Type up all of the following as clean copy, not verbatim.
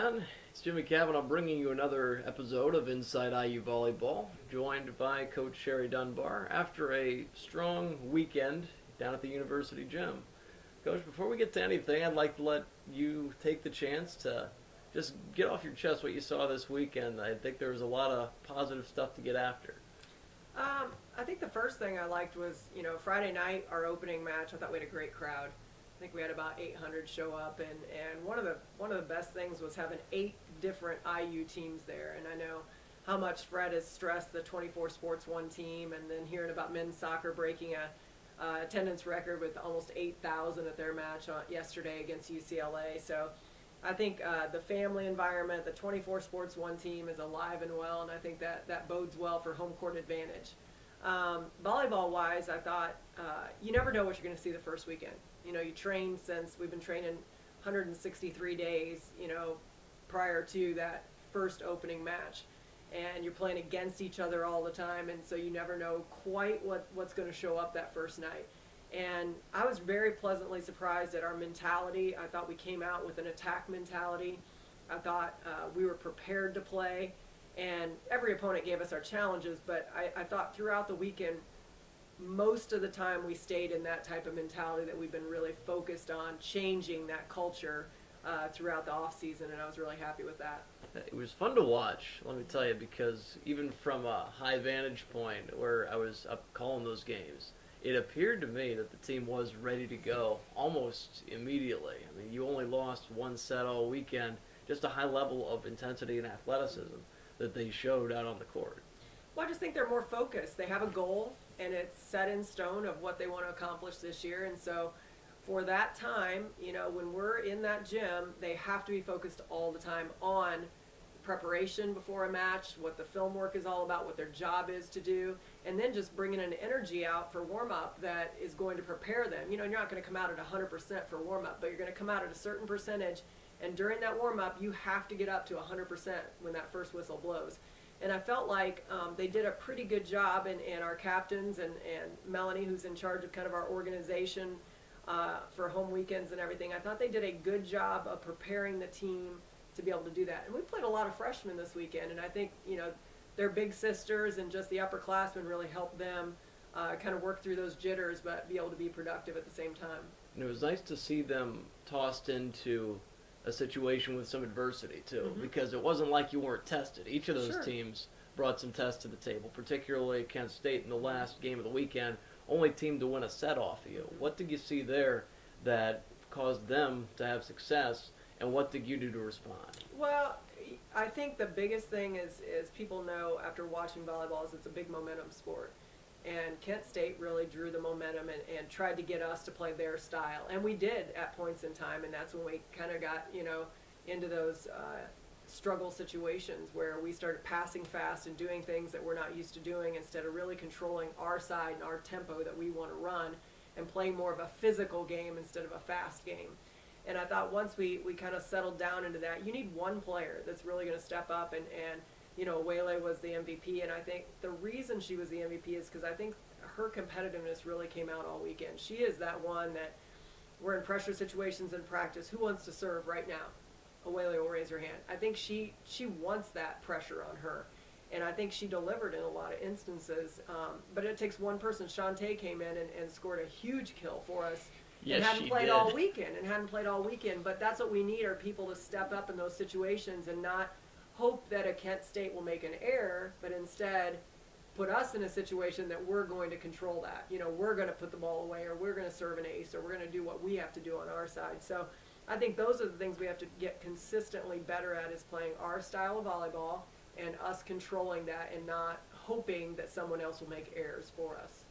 again. It's Jimmy Kavanaugh bringing you another episode of Inside IU Volleyball, joined by Coach Sherry Dunbar after a strong weekend down at the University Gym. Coach, before we get to anything, I'd like to let you take the chance to just get off your chest what you saw this weekend. I think there was a lot of positive stuff to get after. I think the first thing I liked was, Friday night, our opening match, I thought we had a great crowd. I think we had about 800 show up, and one of the best things was having 8 different IU teams there. And I know how much Fred has stressed the 24 Sports 1 team, and then hearing about men's soccer breaking a attendance record with almost 8,000 at their match yesterday against UCLA. So I think the family environment, the 24 Sports 1 team is alive and well, and I think that bodes well for home court advantage. Volleyball-wise, I thought you never know what you're going to see the first weekend. You train since we've been training 163 days, prior to that first opening match. And you're playing against each other all the time, and so you never know quite what's going to show up that first night. And I was very pleasantly surprised at our mentality. I thought we came out with an attack mentality. I thought we were prepared to play, and every opponent gave us our challenges, but I thought throughout the weekend, most of the time we stayed in that type of mentality that we've been really focused on changing that culture throughout the off season, and I was really happy with that. It was fun to watch, let me tell you, because even from a high vantage point where I was up calling those games, it appeared to me that the team was ready to go almost immediately. I mean, you only lost one set all weekend, just a high level of intensity and athleticism that they showed out on the court. Well, I just think they're more focused. They have a goal, and it's set in stone of what they want to accomplish this year. And so for that time, when we're in that gym, they have to be focused all the time on preparation before a match, what the film work is all about, what their job is to do, and then just bringing an energy out for warm-up that is going to prepare them. You're not going to come out at 100% for warm-up, but you're going to come out at a certain percentage, and during that warm-up, you have to get up to 100% when that first whistle blows. And I felt like they did a pretty good job, and our captains and Melanie, who's in charge of kind of our organization for home weekends and everything, I thought they did a good job of preparing the team to be able to do that. And we played a lot of freshmen this weekend, and I think, their big sisters and just the upperclassmen really helped them kind of work through those jitters, but be able to be productive at the same time. And it was nice to see them tossed into a situation with some adversity, too, because it wasn't like you weren't tested. Each of those teams brought some tests to the table, particularly Kent State in the last game of the weekend, only team to win a set off of you. What did you see there that caused them to have success, and what did you do to respond? Well, I think the biggest thing is people know after watching volleyball is it's a big momentum sport. And Kent State really drew the momentum and tried to get us to play their style. And we did at points in time, and that's when we kind of got, into those struggle situations where we started passing fast and doing things that we're not used to doing instead of really controlling our side and our tempo that we want to run and playing more of a physical game instead of a fast game. And I thought once we kind of settled down into that, you need one player that's really going to step up and Wele was the MVP, and I think the reason she was the MVP is because I think her competitiveness really came out all weekend. She is that one that we're in pressure situations in practice. Who wants to serve right now? Wele will raise her hand. I think she wants that pressure on her, and I think she delivered in a lot of instances. But it takes one person. Shantae came in and scored a huge kill for us. Yes, and hadn't she played did. all weekend. But that's what we need, are people to step up in those situations and not hope that a Kent State will make an error, but instead put us in a situation that we're going to control that. We're going to put the ball away, or we're going to serve an ace, or we're going to do what we have to do on our side. So I think those are the things we have to get consistently better at, is playing our style of volleyball and us controlling that and not hoping that someone else will make errors for us.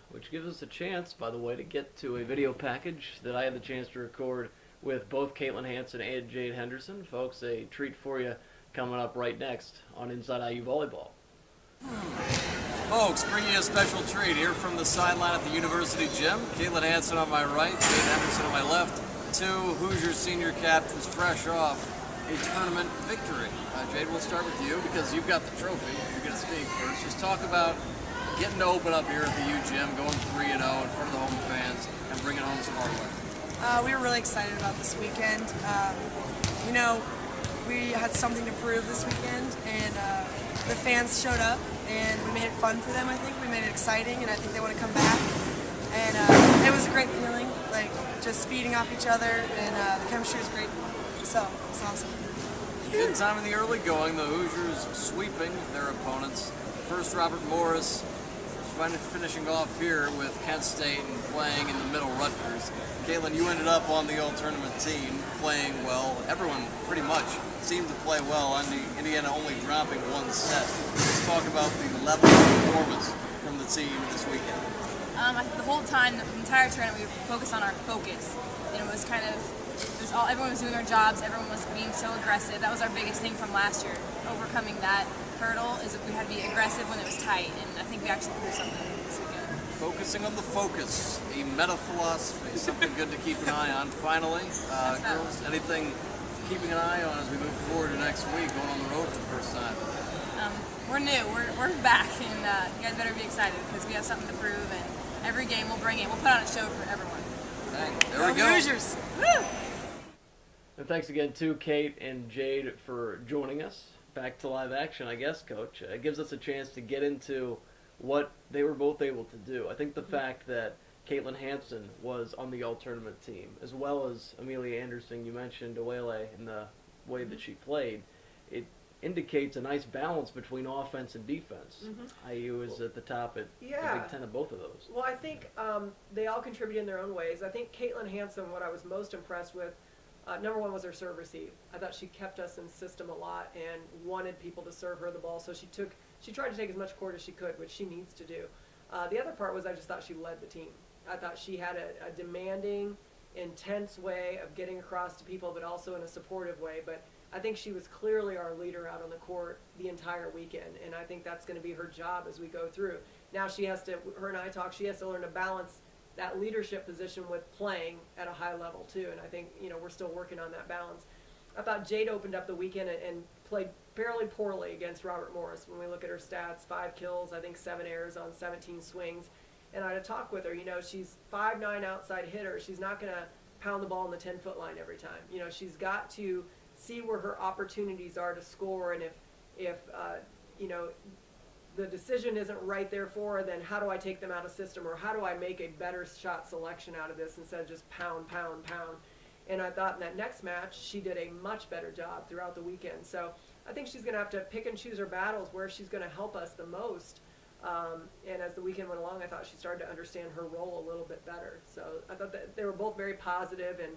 Which gives us a chance, by the way, to get to a video package that I had the chance to record with both Caitlin Hansen and Jade Henderson. Folks, a treat for you coming up right next on Inside IU Volleyball. Folks, bringing you a special treat here from the sideline at the University Gym. Caitlin Hansen on my right, Jade Henderson on my left. 2 Hoosiers senior captains fresh off a tournament victory. Jade, we'll start with you because you've got the trophy. You're going to speak first. Just talk about getting to open up here at the U Gym, going 3-0 in front of the home fans, and bringing home some hardware. We were really excited about this weekend. we had something to prove this weekend, and the fans showed up, and we made it fun for them. I think we made it exciting, and I think they want to come back. And it was a great feeling, like just feeding off each other, and the chemistry was great. So it's awesome. Good time in the early going. The Hoosiers sweeping their opponents. First, Robert Morris finishing off here with Kent State and playing in the middle Rutgers. Caitlin, you ended up on the all-tournament team, playing well. Everyone pretty much seemed to play well, and Indiana only dropping one set. Let's talk about the level of performance from the team this weekend. The whole time, the entire tournament, we focused on our focus. And it was everyone was doing their jobs, everyone was being so aggressive. That was our biggest thing from last year. Overcoming that hurdle is that we had to be aggressive when it was tight, and I think we actually proved something this weekend. Focusing on the focus, a meta philosophy, something good to keep an eye on. Finally, girls, anything keeping an eye on as we move forward to next week, going on the road for the first time? We're new, we're back, and you guys better be excited because we have something to prove, and every game we'll bring it. We'll put on a show for everyone. Okay, there we go. Hoosiers! Woo! And thanks again to Kate and Jade for joining us. Back to live action, I guess, Coach. It gives us a chance to get into what they were both able to do. I think the fact that Caitlin Hansen was on the all-tournament team, as well as Amelia Anderson, you mentioned Awele and the way that she played, it indicates a nice balance between offense and defense. IU is at the top at the Big Ten of both of those. Well, I think they all contribute in their own ways. I think Caitlin Hansen, what I was most impressed with, number one was her serve receive. I thought she kept us in system a lot and wanted people to serve her the ball. So she tried to take as much court as she could, which she needs to do. The other part was I just thought she led the team. I thought she had a demanding, intense way of getting across to people, but also in a supportive way. But I think she was clearly our leader out on the court the entire weekend, and I think that's going to be her job as we go through. Now she has to, her and I talk, she has to learn to balance that leadership position with playing at a high level too, and I think, we're still working on that balance. I thought Jade opened up the weekend and played fairly poorly against Robert Morris. When we look at her stats, 5 kills, I think 7 errors on 17 swings. And I had to talk with her, she's 5'9" outside hitter. She's not going to pound the ball on the 10-foot line every time. She's got to see where her opportunities are to score, and if the decision isn't right there for her, then how do I take them out of system, or how do I make a better shot selection out of this instead of just pound, pound, pound. And I thought in that next match, she did a much better job throughout the weekend. So I think she's going to have to pick and choose her battles where she's going to help us the most. And as the weekend went along, I thought she started to understand her role a little bit better. So I thought that they were both very positive in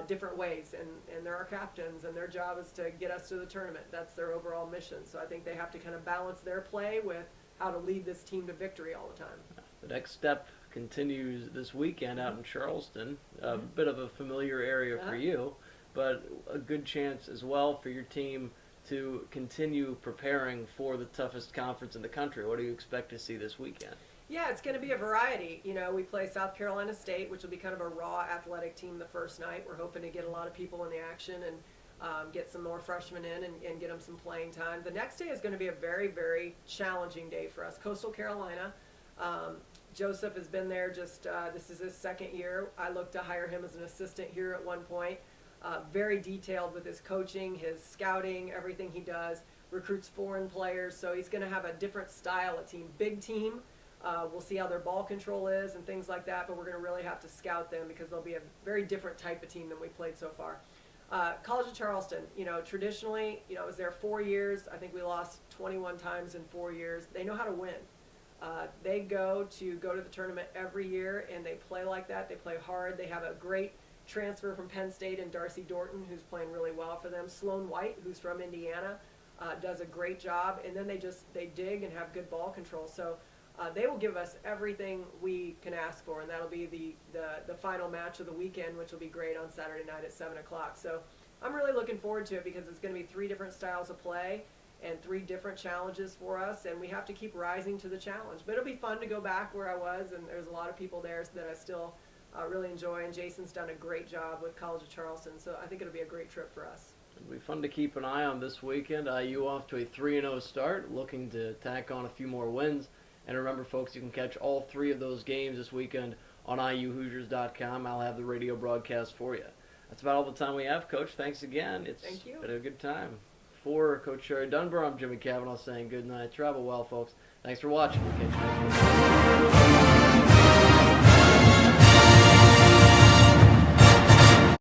different ways. And they're our captains, and their job is to get us to the tournament. That's their overall mission. So I think they have to kind of balance their play with how to lead this team to victory all the time. The next step continues this weekend out in Charleston, a bit of a familiar area for you, but a good chance as well for your team to continue preparing for the toughest conference in the country. What do you expect to see this weekend? Yeah, it's going to be a variety. We play South Carolina State, which will be kind of a raw athletic team the first night. We're hoping to get a lot of people in the action and get some more freshmen in and get them some playing time. The next day is going to be a very, very challenging day for us. Coastal Carolina. Joseph has been there this is his second year. I looked to hire him as an assistant here at one point. Very detailed with his coaching, his scouting, everything he does. Recruits foreign players, so he's going to have a different style of team. Big team. We'll see how their ball control is and things like that, but we're going to really have to scout them because they'll be a very different type of team than we played so far. College of Charleston, traditionally, I was there 4 years. I think we lost 21 times in 4 years. They know how to win. They go to the tournament every year, and they play like that. They play hard. They have a great transfer from Penn State and Darcy Dorton, who's playing really well for them. Sloan White, who's from Indiana, does a great job. And then they dig and have good ball control. So they will give us everything we can ask for, and that'll be the final match of the weekend, which will be great on Saturday night at 7 o'clock. So I'm really looking forward to it because it's going to be 3 different styles of play and 3 different challenges for us, and we have to keep rising to the challenge. But it'll be fun to go back where I was, and there's a lot of people there that I still really enjoy, and Jason's done a great job with College of Charleston, so I think it'll be a great trip for us. It'll be fun to keep an eye on this weekend. IU off to a 3-0 start, looking to tack on a few more wins. And remember, folks, you can catch all 3 of those games this weekend on IUHoosiers.com. I'll have the radio broadcast for you. That's about all the time we have, Coach. Thanks again. It's Thank you. been a good time. For Coach Sherry Dunbar, I'm Jimmy Cavanaugh saying good night. Travel well, folks. Thanks for watching. We'll catch you next week.